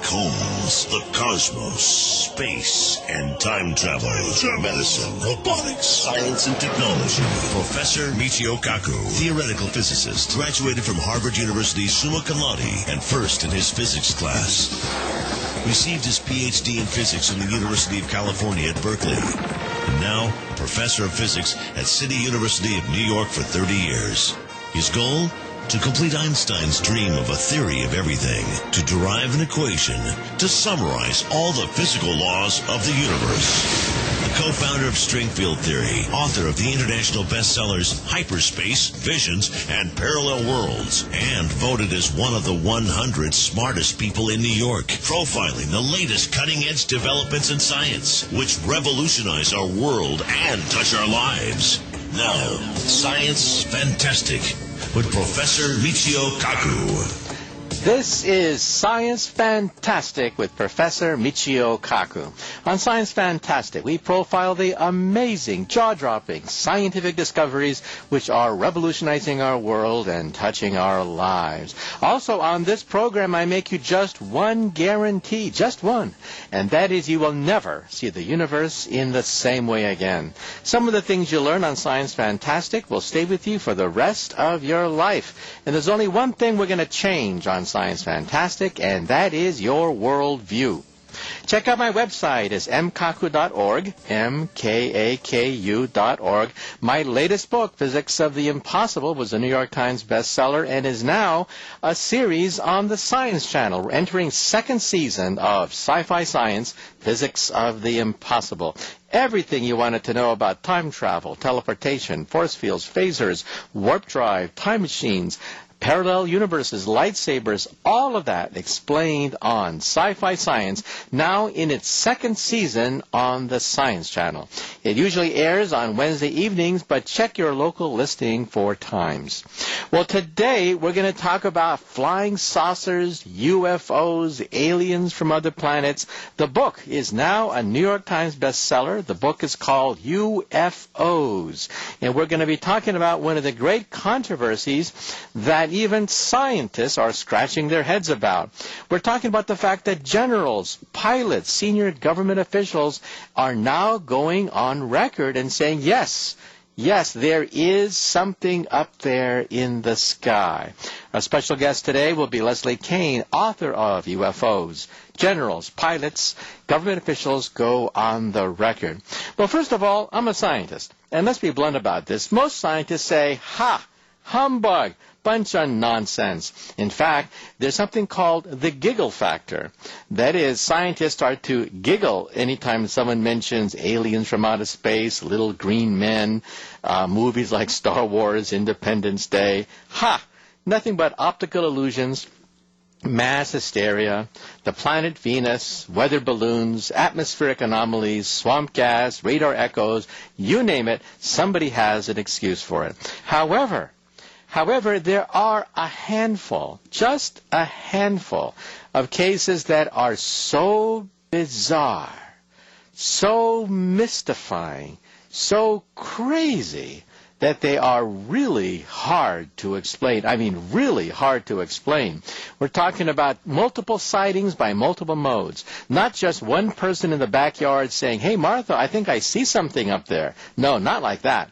homes, the cosmos, space, and time travel, medicine, robotics, science, and technology. Professor Michio Kaku, theoretical physicist, graduated from Harvard University summa cum laude and first in his physics class. Received his PhD in physics from the University of California at Berkeley. And now, professor of physics at City University of New York for 30 years. His goal? To complete Einstein's dream of a theory of everything, to derive an equation, to summarize all the physical laws of the universe. The co-founder of string field theory, author of the international bestsellers Hyperspace, Visions, and Parallel Worlds, and voted as one of the 100 smartest people in New York, profiling the latest cutting-edge developments in science, which revolutionize our world and touch our lives. Now, Science Fantastic with Professor Michio Kaku. This is Science Fantastic with Professor Michio Kaku. On Science Fantastic, we profile the amazing, jaw-dropping scientific discoveries which are revolutionizing our world and touching our lives. Also on this program, I make you just one guarantee, just one, and that is you will never see the universe in the same way again. Some of the things you learn on Science Fantastic will stay with you for the rest of your life. And there's only one thing we're going to change on Science Fantastic, and that is your worldview. Check out my website. It's mkaku.org, mkaku.org. My latest book, Physics of the Impossible, was a New York Times bestseller and is now a series on the Science Channel. We're entering second season of Sci-Fi Science, Physics of the Impossible. Everything you wanted to know about time travel, teleportation, force fields, phasers, warp drive, time machines, parallel universes, lightsabers, all of that explained on Sci-Fi Science, now in its second season on the Science Channel. It usually airs on Wednesday evenings, but check your local listing for times. Well, today we're going to talk about flying saucers, UFOs, aliens from other planets. The book is now a New York Times bestseller. The book is called UFOs, and we're going to be talking about one of the great controversies that even scientists are scratching their heads about. We're talking about the fact that generals, pilots, senior government officials are now going on record and saying, yes, there is something up there in the sky. Our special guest today will be Leslie Kean, author of UFOs. Generals, pilots, government officials go on the record. Well, first of all, I'm a scientist, and let's be blunt about this. Most scientists say, humbug, bunch of nonsense. In fact, there's something called the giggle factor. That is, scientists start to giggle anytime someone mentions aliens from outer space, little green men, movies like Star Wars, Independence Day. Nothing but optical illusions, mass hysteria, the planet Venus, weather balloons, atmospheric anomalies, swamp gas, radar echoes, you name it, somebody has an excuse for it. However, there are a handful, just a handful, of cases that are so bizarre, so mystifying, so crazy, that they are really hard to explain. I mean, really hard to explain. We're talking about multiple sightings by multiple modes. Not just one person in the backyard saying, hey, Martha, I think I see something up there. No, not like that.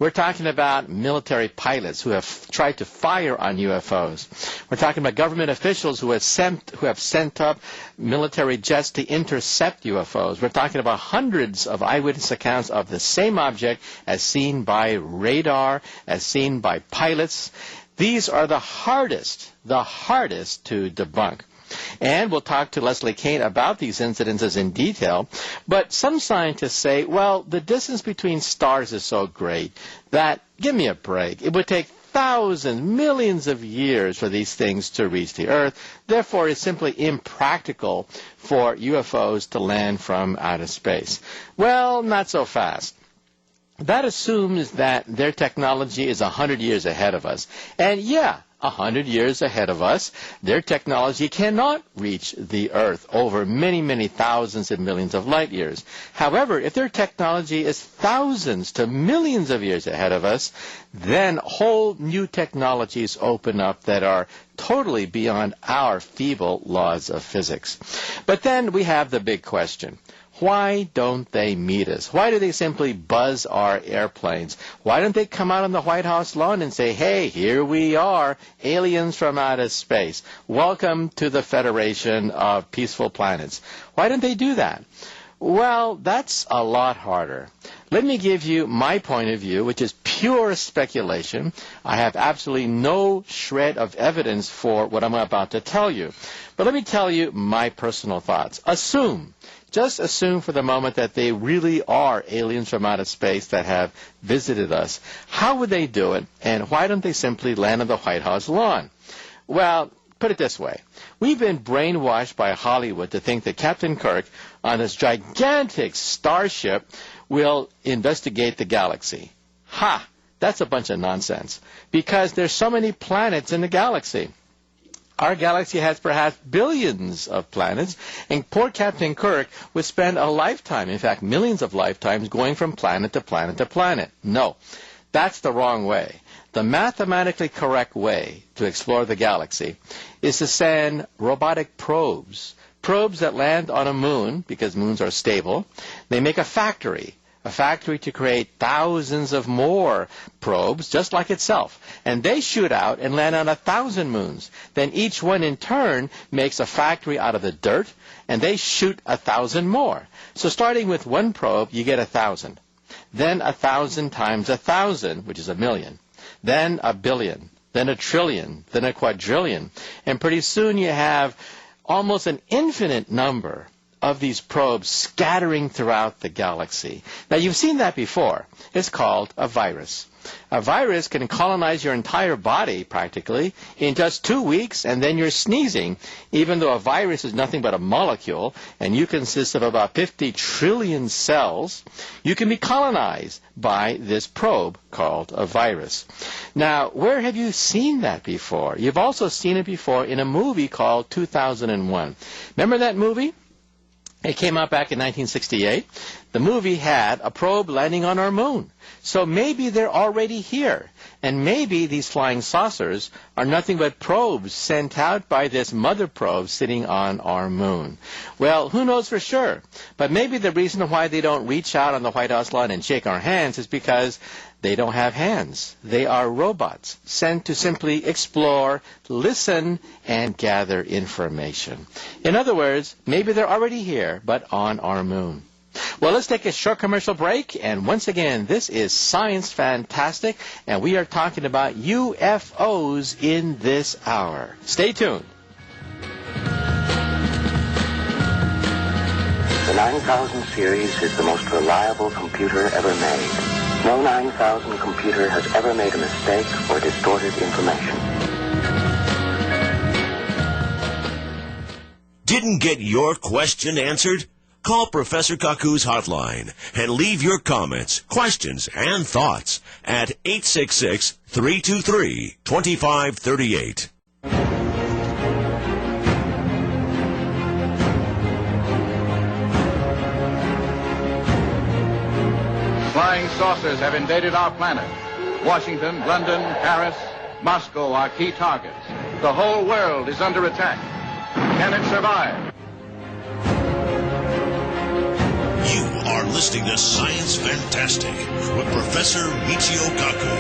We're talking about military pilots who have tried to fire on UFOs. We're talking about government officials who have sent up military jets to intercept UFOs. We're talking about hundreds of eyewitness accounts of the same object as seen by radar, as seen by pilots. These are the hardest to debunk. And we'll talk to Leslie Kean about these incidences in detail. But some scientists say, well, the distance between stars is so great that, give me a break, it would take thousands, millions of years for these things to reach the Earth. Therefore, it's simply impractical for UFOs to land from outer space. Well, not so fast. that assumes that their technology is 100 years ahead of us. And yeah, 100 years ahead of us, their technology cannot reach the Earth over many, many thousands and millions of light years. However, if their technology is thousands to millions of years ahead of us, then whole new technologies open up that are totally beyond our feeble laws of physics. But then we have the big question. Why don't they meet us? Why do they simply buzz our airplanes? Why don't they come out on the White House lawn and say, hey, here we are, aliens from outer space. Welcome to the Federation of Peaceful Planets. Why don't they do that? Well, that's a lot harder. Let me give you my point of view, which is pure speculation. I have absolutely no shred of evidence for what I'm about to tell you. But let me tell you my personal thoughts. Just assume for the moment that they really are aliens from outer space that have visited us. How would they do it, and why don't they simply land on the White House lawn? Well, put it this way. We've been brainwashed by Hollywood to think that Captain Kirk on this gigantic starship will investigate the galaxy. Ha! That's a bunch of nonsense, because there's so many planets in the galaxy. Our galaxy has perhaps billions of planets, and poor Captain Kirk would spend a lifetime, in fact millions of lifetimes, going from planet to planet to planet. No, that's the wrong way. The mathematically correct way to explore the galaxy is to send robotic probes that land on a moon, because moons are stable. They make a factory to create thousands of more probes, just like itself. And they shoot out and land on 1,000 moons. Then each one in turn makes a factory out of the dirt, and they shoot 1,000 more. So starting with one probe, you get 1,000. Then 1,000 times 1,000, which is 1,000,000. Then 1,000,000,000. Then 1,000,000,000,000. Then 1,000,000,000,000. And pretty soon you have almost an infinite number of these probes scattering throughout the galaxy. Now, you've seen that before. It's called a virus. A virus can colonize your entire body, practically, in just 2 weeks, and then you're sneezing, even though a virus is nothing but a molecule, and you consist of about 50 trillion cells. You can be colonized by this probe called a virus. Now, where have you seen that before? You've also seen it before in a movie called 2001. Remember that movie? It came out back in 1968. The movie had a probe landing on our moon. So maybe they're already here. And maybe these flying saucers are nothing but probes sent out by this mother probe sitting on our moon. Well, who knows for sure? But maybe the reason why they don't reach out on the White House lawn and shake our hands is because they don't have hands. They are robots sent to simply explore, listen, and gather information. In other words, maybe they're already here, but on our moon. Well, let's take a short commercial break. And once again, this is Science Fantastic, and we are talking about UFOs in this hour. Stay tuned. The 9000 series is the most reliable computer ever made. No 9000 computer has ever made a mistake or distorted information. Didn't get your question answered? Call Professor Kaku's hotline and leave your comments, questions, and thoughts at 866-323-2538. Flying saucers have invaded our planet. Washington, London, Paris, Moscow are key targets. The whole world is under attack. Can it survive? You are listening to Science Fantastic with Professor Michio Kaku.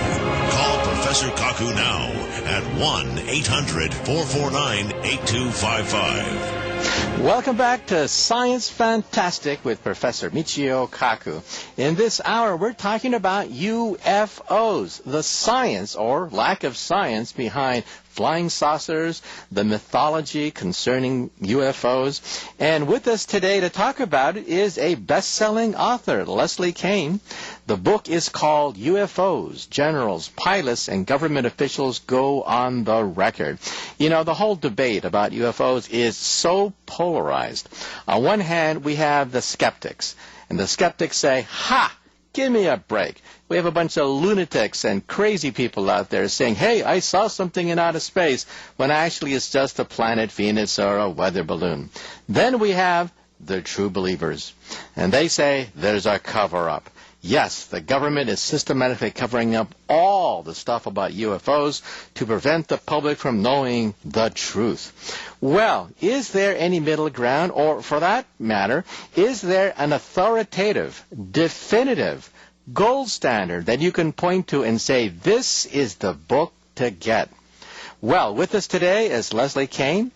Call Professor Kaku now at 1-800-449-8255. Welcome back to Science Fantastic with Professor Michio Kaku. In this hour, we're talking about UFOs, the science or lack of science behind flying saucers, the mythology concerning UFOs. And with us today to talk about it is a best-selling author, Leslie Kean. The book is called UFOs, Generals, Pilots, and Government Officials Go on the Record. You know, the whole debate about UFOs is so polarized. On one hand, we have the skeptics. And the skeptics say, ha! Give me a break. We have a bunch of lunatics and crazy people out there saying, hey, I saw something in outer space, when actually it's just a planet Venus or a weather balloon. Then we have the true believers, and they say there's a cover-up. Yes, the government is systematically covering up all the stuff about UFOs to prevent the public from knowing the truth. Well, is there any middle ground, or for that matter, is there an authoritative, definitive, gold standard that you can point to and say, this is the book to get? Well, with us today is Leslie Kean,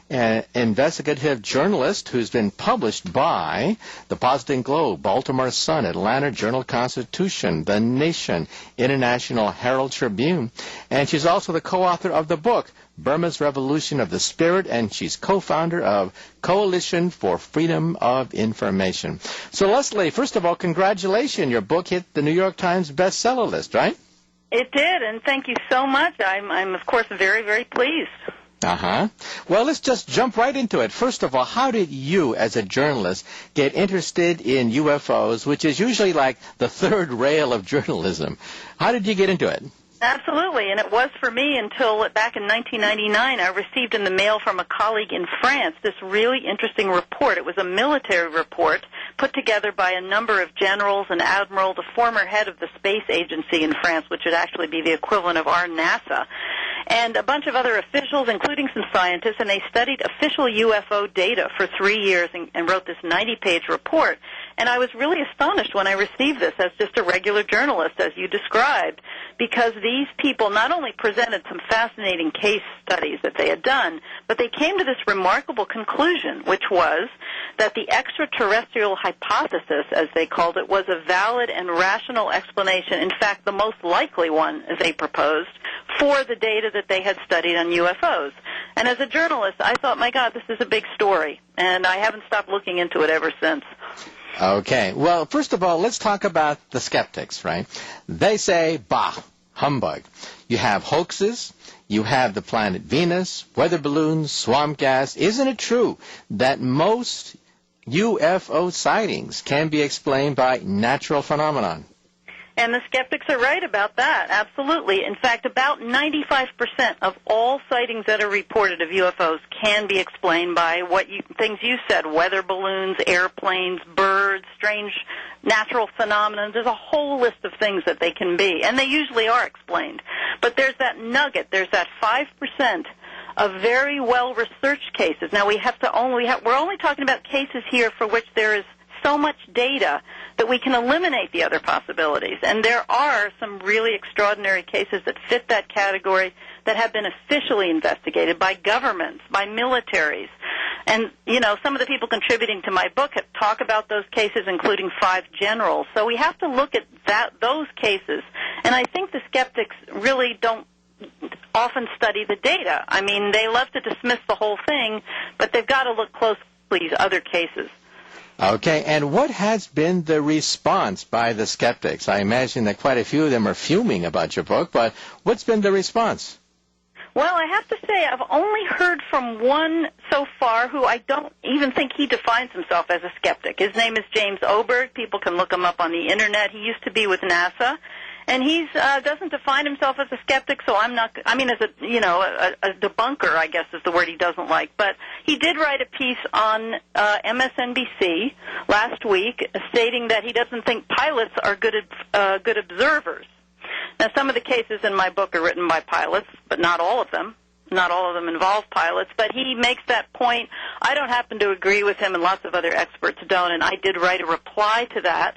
an investigative journalist who's been published by the Boston Globe, Baltimore Sun, Atlanta Journal-Constitution, The Nation, International Herald Tribune, and she's also the co-author of the book, Burma's Revolution of the Spirit, and she's co-founder of Coalition for Freedom of Information. So, Leslie, first of all, congratulations. Your book hit the New York Times bestseller list, right? It did, and thank you so much. I'm of course, very, very pleased. Uh-huh. Well, let's just jump right into it. First of all, how did you, as a journalist, get interested in UFOs, which is usually like the third rail of journalism? How did you get into it? Absolutely, and it was for me until back in 1999, I received in the mail from a colleague in France this really interesting report. It was a military report put together by a number of generals and admirals, the former head of the space agency in France, which would actually be the equivalent of our NASA, and a bunch of other officials, including some scientists, and they studied official UFO data for 3 years and wrote this 90-page report. And I was really astonished when I received this as just a regular journalist, as you described, because these people not only presented some fascinating case studies that they had done, but they came to this remarkable conclusion, which was that the extraterrestrial hypothesis, as they called it, was a valid and rational explanation, in fact, the most likely one, as they proposed, for the data that they had studied on UFOs. And as a journalist, I thought, my God, this is a big story, and I haven't stopped looking into it ever since. Okay. Well, first of all, let's talk about the skeptics, right? They say, bah, humbug. You have hoaxes, you have the planet Venus, weather balloons, swamp gas. Isn't it true that most UFO sightings can be explained by natural phenomenon? And the skeptics are right about that, absolutely. In fact, about 95% of all sightings that are reported of UFOs can be explained by things you said, weather balloons, airplanes, birds, strange natural phenomena. There's a whole list of things that they can be, and they usually are explained. But there's that nugget, there's that 5% of very well-researched cases. Now, we're only talking about cases here for which there is so much data that we can eliminate the other possibilities. And there are some really extraordinary cases that fit that category that have been officially investigated by governments, by militaries. And, some of the people contributing to my book talk about those cases, including 5 generals. So we have to look at those cases. And I think the skeptics really don't often study the data. I mean, they love to dismiss the whole thing, but they've got to look closely at these other cases. Okay, and what has been the response by the skeptics? I imagine that quite a few of them are fuming about your book, but what's been the response? Well, I have to say I've only heard from one so far who I don't even think he defines himself as a skeptic. His name is James Oberg. People can look him up on the Internet. He used to be with NASA. And he doesn't define himself as a skeptic, so as a debunker, I guess is the word he doesn't like. But he did write a piece on MSNBC last week stating that he doesn't think pilots are good observers. Now, some of the cases in my book are written by pilots, but not all of them. Not all of them involve pilots, but he makes that point. I don't happen to agree with him, and lots of other experts don't, and I did write a reply to that.